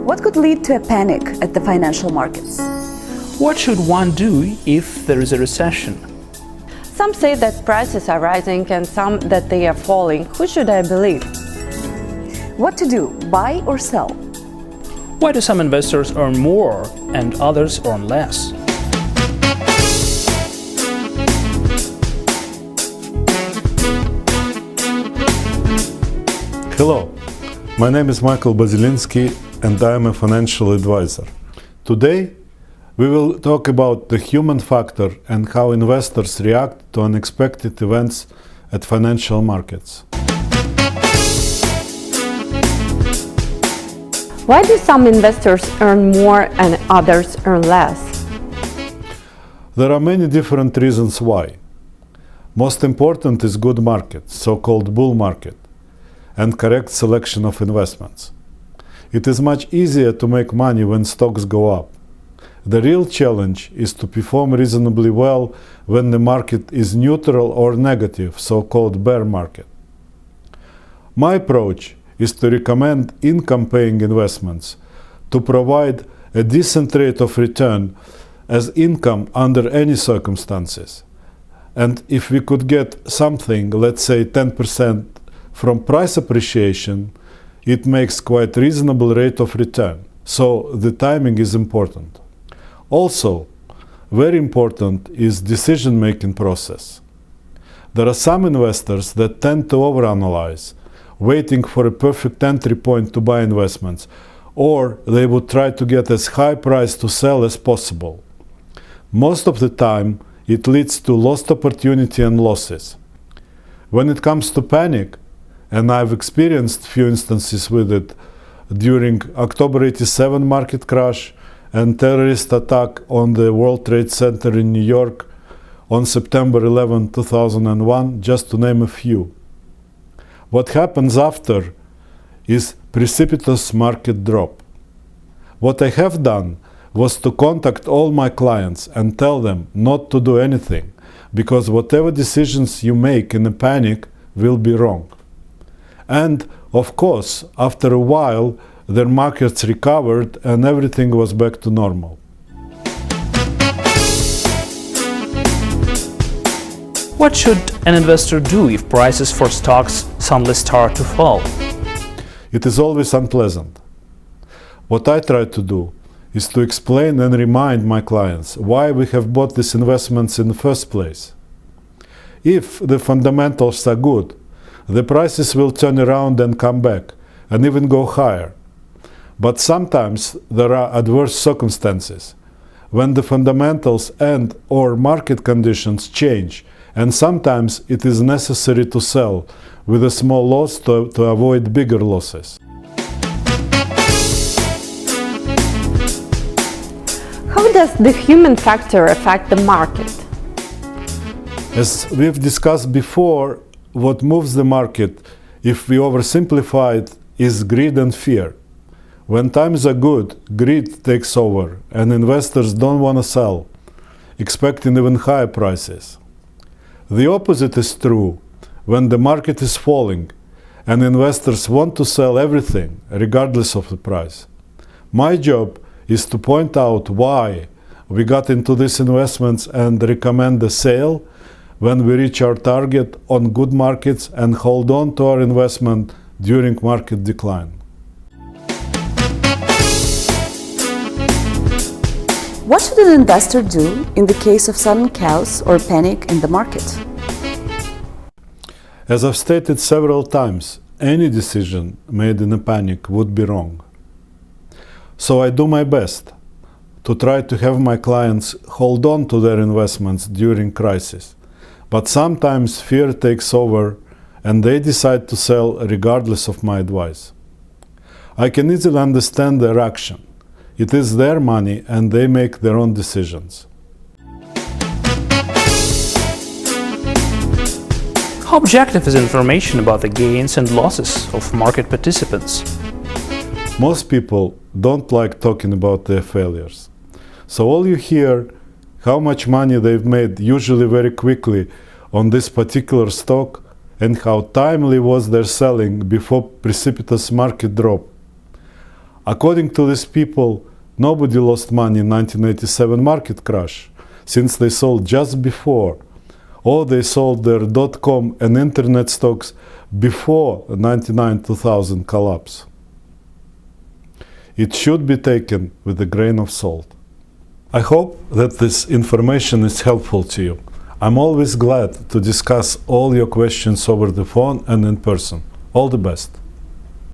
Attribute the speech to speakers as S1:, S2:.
S1: What could lead to a panic at the financial markets?
S2: What should one do if there is a recession?
S3: Some say that prices are rising and some that they are falling. Who should I believe?
S1: What to do, buy or sell?
S2: Why do some investors earn more and others earn less?
S4: Hello, my name is Bazilinsky and I am a financial advisor. Today, we will talk about the human factor and how investors react to unexpected events at financial markets.
S3: Why do some investors earn more and others earn less?
S4: There are many different reasons why. Most important is good market, so-called bull market, and correct selection of investments. It is much easier to make money when stocks go up. The real challenge is to perform reasonably well when the market is neutral or negative, so-called bear market. My approach is to recommend income-paying investments to provide a decent rate of return as income under any circumstances. And if we could get something, let's say 10% from price appreciation, it makes quite reasonable rate of return. So the timing is important. Also, very important is decision-making process. There are some investors that tend to overanalyze, waiting for a perfect entry point to buy investments, or they would try to get as high price to sell as possible. Most of the time, it leads to lost opportunity and losses. When it comes to panic, and I've experienced few instances with it during October '87 market crash and terrorist attack on the World Trade Center in New York on September 11, 2001, just to name a few. What happens after is precipitous market drop. What I have done was to contact all my clients and tell them not to do anything, because whatever decisions you make in a panic will be wrong. And, of course, after a while, their markets recovered and everything was back to normal.
S2: What should an investor do if prices for stocks suddenly start to fall?
S4: It is always unpleasant. What I try to do is to explain and remind my clients why we have bought these investments in the first place. If the fundamentals are good, the prices will turn around and come back, and even go higher. But sometimes there are adverse circumstances, when the fundamentals and/or market conditions change, and sometimes it is necessary to sell with a small loss to avoid bigger losses.
S3: How does the human factor affect the market?
S4: As we've discussed before, what moves the market, if we oversimplify it, is greed and fear. When times are good, greed takes over, and investors don't want to sell, expecting even higher prices. The opposite is true when the market is falling, and investors want to sell everything, regardless of the price. My job is to point out why we got into these investments and recommend the sale when we reach our target on good markets and hold on to our investment during market decline.
S1: What should an investor do in the case of sudden chaos or panic in the market?
S4: As I've stated several times, any decision made in a panic would be wrong. So I do my best to try to have my clients hold on to their investments during crisis. But sometimes fear takes over and they decide to sell regardless of my advice. I can easily understand their action. It is their money and they make their own decisions.
S2: How objective is information about the gains and losses of market participants?
S4: Most people don't like talking about their failures. So all you hear how much money they've made, usually very quickly, on this particular stock, and how timely was their selling before precipitous market drop. According to these people, nobody lost money in 1987 market crash, since they sold just before, or they sold their .com and internet stocks before the 99-2000 collapse. It should be taken with a grain of salt. I hope that this information is helpful to you. I'm always glad to discuss all your questions over the phone and in person. All the best.